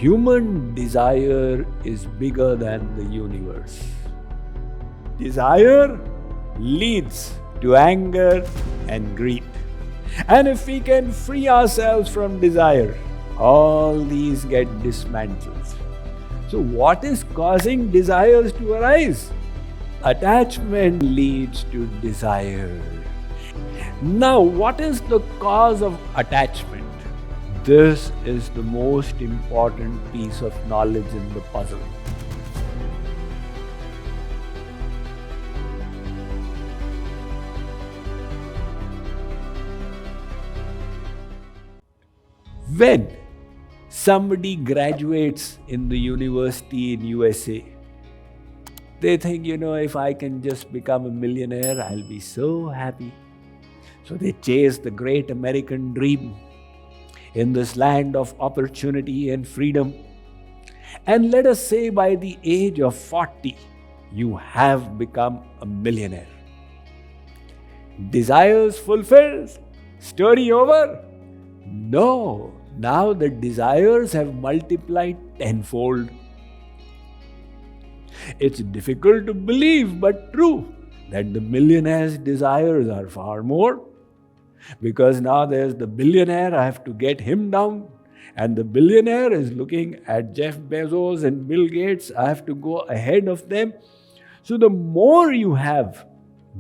human desire is bigger than the universe. Desire leads to anger and greed. And if we can free ourselves from desire, all these get dismantled. So what is causing desires to arise? Attachment leads to desire. Now, what is the cause of attachment? This is the most important piece of knowledge in the puzzle. When somebody graduates in the university in USA, they think, if I can just become a millionaire, I'll be so happy. So they chase the great American dream in this land of opportunity and freedom. And let us say by the age of 40, you have become a millionaire. Desires fulfilled? Story over? No. Now the desires have multiplied tenfold. It's difficult to believe, but true, that the millionaire's desires are far more. Because now there's the billionaire, I have to get him down. And the billionaire is looking at Jeff Bezos and Bill Gates, I have to go ahead of them. So the more you have,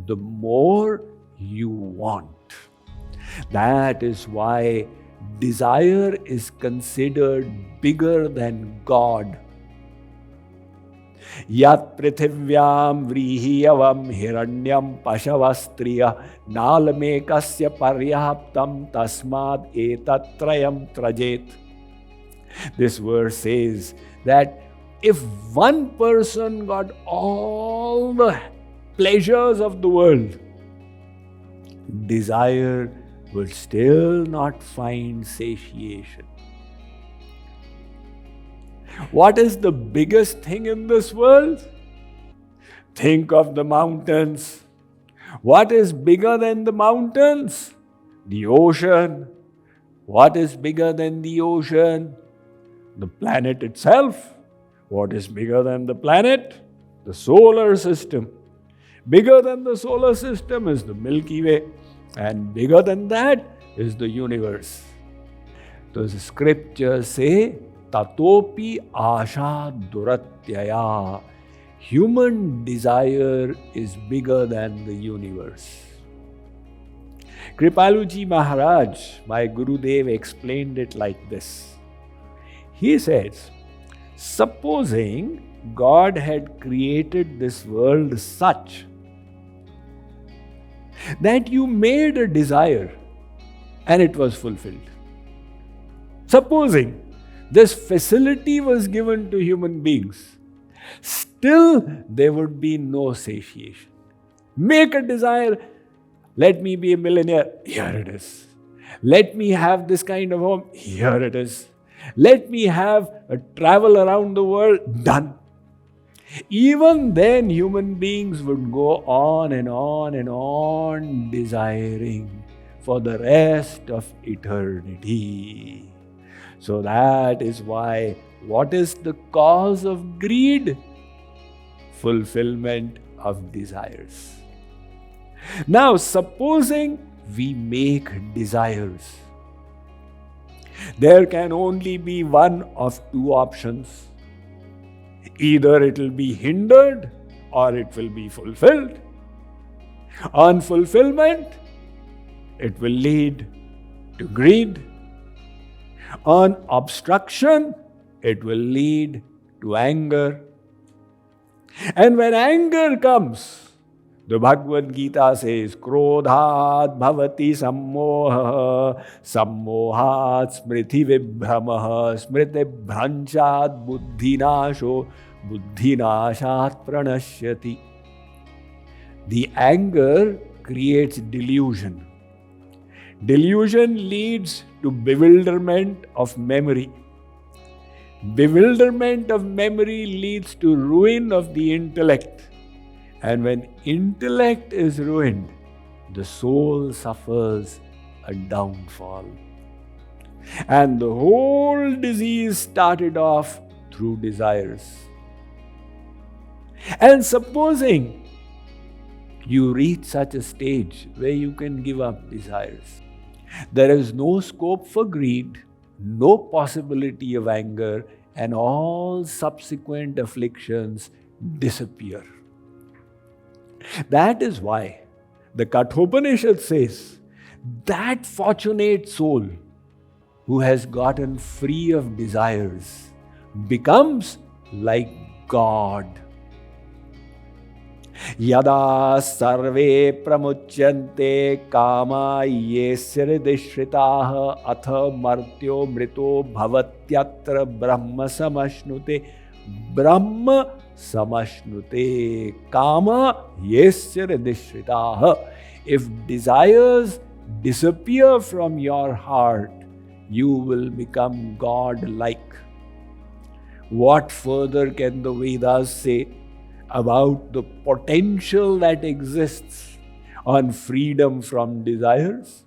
the more you want. That is why desire is considered bigger than God. Yat prithivyam vrihiyavam hiranyam pashavastriya nalamekasya paryaptam tasmad etatrayam trajet. This verse says that if one person got all the pleasures of the world, desire will still not find satiation. What is the biggest thing in this world? Think of the mountains. What is bigger than the mountains? The ocean. What is bigger than the ocean? The planet itself. What is bigger than the planet? The solar system. Bigger than the solar system is the Milky Way. And bigger than that is the universe. So the scriptures say, Tatopi asha duratyaya. Human desire is bigger than the universe. Kripaluji Maharaj, my Gurudev, explained it like this. He says, supposing God had created this world such that you made a desire and it was fulfilled. Supposing this facility was given to human beings, still there would be no satiation. Make a desire, let me be a millionaire, here it is. Let me have this kind of home, here it is. Let me have a travel around the world, done. Even then, human beings would go on and on and on desiring for the rest of eternity. So that is why, what is the cause of greed? Fulfillment of desires. Now, supposing we make desires, there can only be one of two options. Either it will be hindered or it will be fulfilled. On fulfillment, it will lead to greed. On obstruction, it will lead to anger. And when anger comes, the Bhagavad Gita says, Krodhat bhavati sammoha, sammohat smriti vibhramaha, smriti bhranchat buddhinasho, buddhinashat pranashyati. The anger creates delusion. Delusion leads to bewilderment of memory. Bewilderment of memory leads to ruin of the intellect. And when intellect is ruined, the soul suffers a downfall. And the whole disease started off through desires. And supposing you reach such a stage where you can give up desires, there is no scope for greed, no possibility of anger, and all subsequent afflictions disappear. That is why the Kathopanishad says that fortunate soul who has gotten free of desires becomes like God. Yada sarve pramuchyante kama yesya hridishritaha atha martyo mrito bhavatyatra brahma samashnute. Brahma samashnute kama yesya hridishritaha. If desires disappear from your heart, you will become God-like. What further can the Vedas say about the potential that exists on freedom from desires?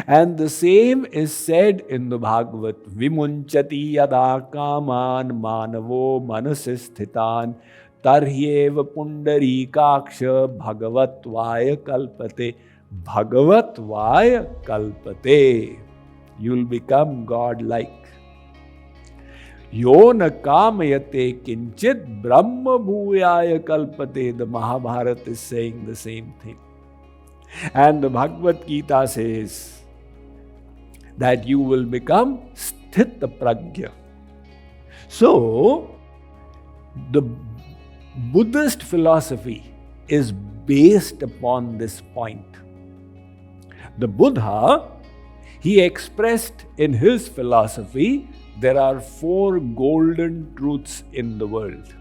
And the same is said in the Bhagavad. Vimunchati yada kaman manavo manasisthitan tarhyeva pundarikaksha bhagavatvaya kalpate. Bhagavatvaya kalpate. You'll become God-like. Yo na kamayate kinchit brahma bhuyaya kalpate. The Mahabharata is saying the same thing. And the Bhagavad Gita says that you will become sthita pragya. So, the Buddhist philosophy is based upon this point. The Buddha, he expressed in his philosophy, there are 4 golden truths in the world.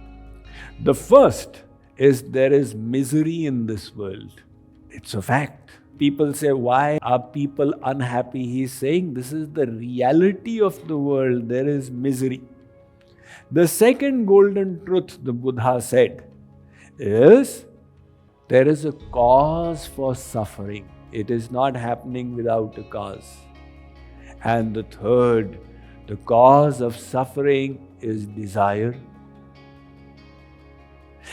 The first is there is misery in this world. It's a fact. People say, why are people unhappy? He's saying this is the reality of the world. There is misery. The second golden truth, the Buddha said, is there is a cause for suffering. It is not happening without a cause. And the third, the cause of suffering is desire.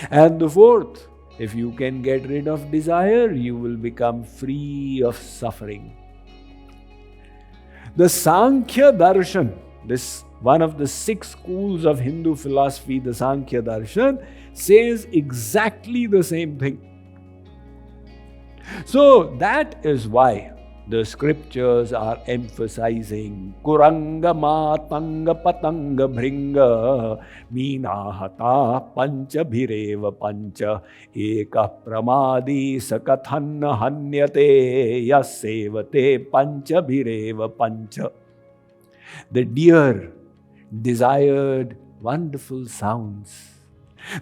And the fourth, if you can get rid of desire, you will become free of suffering. The Sankhya Darshan, this one of the 6 schools of Hindu philosophy, the Sankhya Darshan, says exactly the same thing. So that is why the scriptures are emphasizing Kuranga Matanga Patanga Bhringa Meenahata Pancha Bhireva Pancha Eka Pramadi Sakathanna Hanyate Yasevate Pancha Bhireva Pancha. The deer desired wonderful sounds.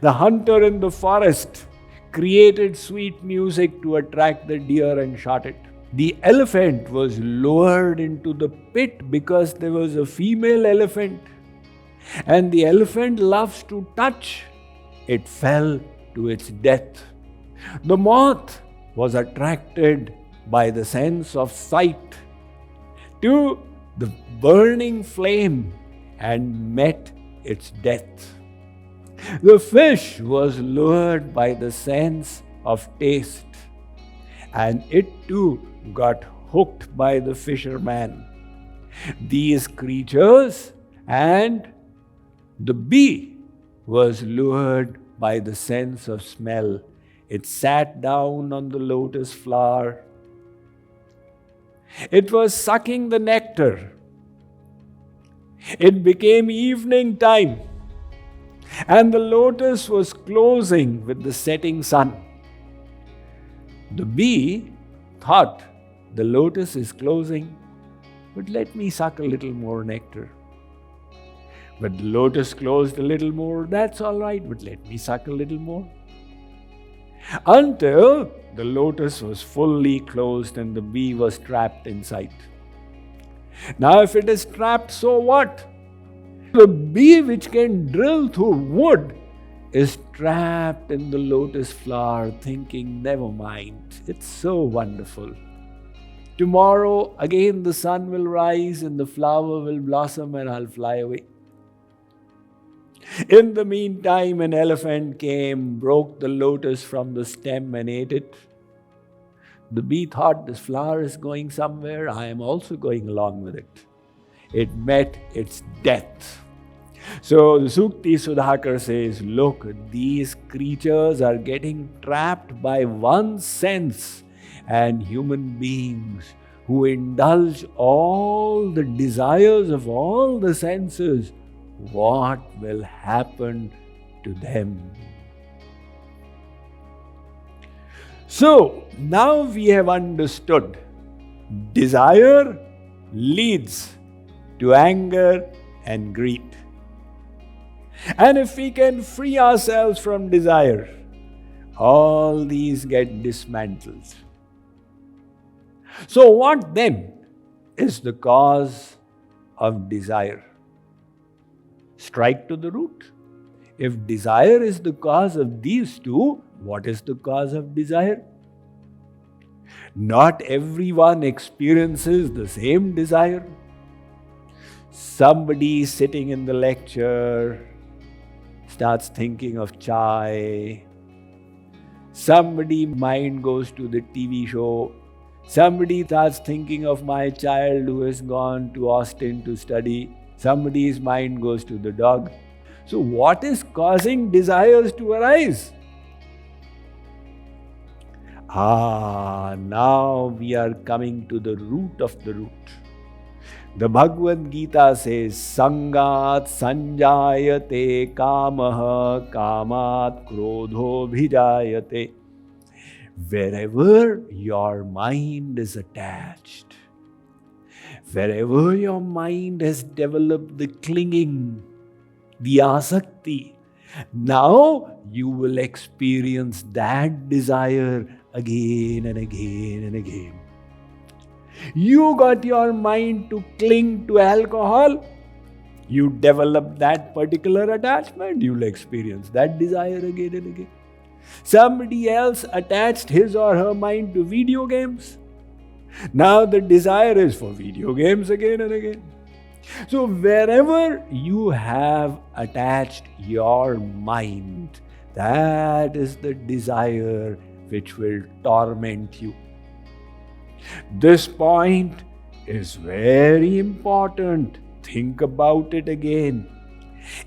The hunter in the forest created sweet music to attract the deer and shot it. The elephant was lowered into the pit because there was a female elephant. And the elephant loves to touch. It fell to its death. The moth was attracted by the sense of sight to the burning flame and met its death. The fish was lured by the sense of taste, and it too got hooked by the fisherman. These creatures and the bee was lured by the sense of smell. It sat down on the lotus flower. It was sucking the nectar. It became evening time, and the lotus was closing with the setting sun. The bee thought, the lotus is closing, but let me suck a little more nectar. But the lotus closed a little more, that's all right, but let me suck a little more. Until the lotus was fully closed and the bee was trapped inside. Now if it is trapped, so what? The bee which can drill through wood is trapped in the lotus flower thinking, never mind, it's so wonderful. Tomorrow, again the sun will rise and the flower will blossom and I'll fly away. In the meantime, an elephant came, broke the lotus from the stem and ate it. The bee thought, this flower is going somewhere, I am also going along with it. It met its death. So the Sukti Sudhakar says, look, these creatures are getting trapped by one sense, and human beings who indulge all the desires of all the senses, what will happen to them? So now we have understood desire leads to anger and greed. And if we can free ourselves from desire, all these get dismantled. So what then is the cause of desire? Strike to the root. If desire is the cause of these two, what is the cause of desire? Not everyone experiences the same desire. Somebody sitting in the lecture starts thinking of chai. Somebody's mind goes to the TV show. Somebody starts thinking of my child who has gone to Austin to study. Somebody's mind goes to the dog. So what is causing desires to arise? Now we are coming to the root of the root. The Bhagavad Gita says, Sangat sanjayate kamaha kamat krodho bhijayate. Wherever your mind is attached, wherever your mind has developed the clinging, the asakti, now you will experience that desire again and again and again. You got your mind to cling to alcohol, you develop that particular attachment, you'll experience that desire again and again. Somebody else attached his or her mind to video games. Now the desire is for video games again and again. So wherever you have attached your mind, that is the desire which will torment you. This point is very important. Think about it again.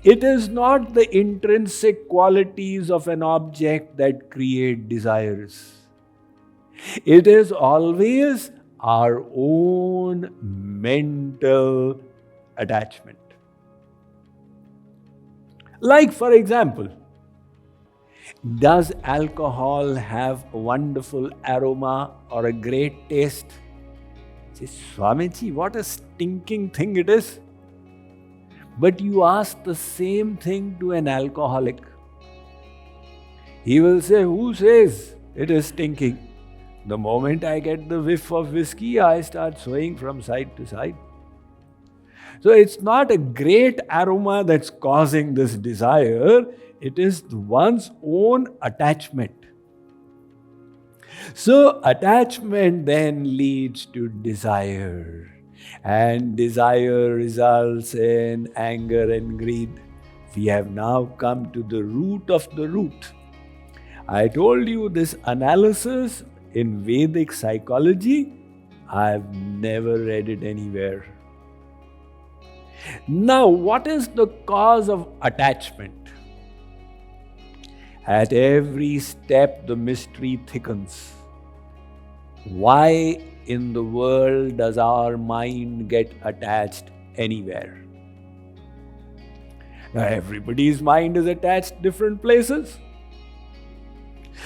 It is not the intrinsic qualities of an object that create desires. It is always our own mental attachment. Like, for example, does alcohol have a wonderful aroma or a great taste? Say, Swamiji, what a stinking thing it is. But you ask the same thing to an alcoholic. He will say, who says it is stinking? The moment I get the whiff of whiskey, I start swaying from side to side. So it's not a great aroma that's causing this desire, it is one's own attachment. So attachment then leads to desire. And desire results in anger and greed. We have now come to the root of the root. I told you this analysis in Vedic psychology, I've never read it anywhere. Now, what is the cause of attachment? At every step, the mystery thickens. Why in the world does our mind get attached anywhere? Now, everybody's mind is attached different places.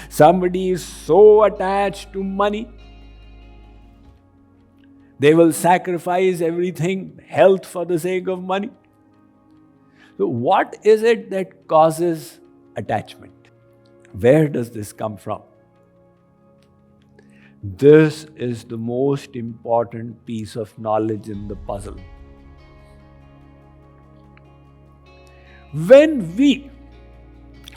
Somebody is so attached to money, they will sacrifice everything, health for the sake of money. So what is it that causes attachment? Where does this come from? This is the most important piece of knowledge in the puzzle. When we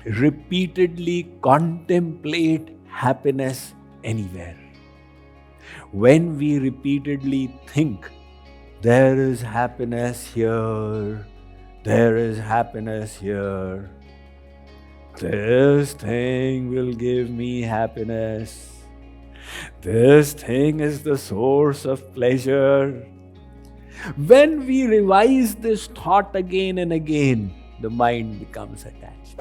repeatedly contemplate happiness anywhere, When we repeatedly think, there is happiness here, there is happiness here, this thing will give me happiness, this thing is the source of pleasure. When we revise this thought again and again, the mind becomes attached.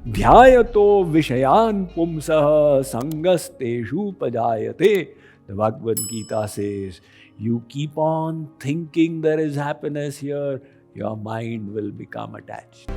Dhyayato vishayan pumsaha sangasteshu pajayate. The Bhagavad Gita says, you keep on thinking there is happiness here, your mind will become attached.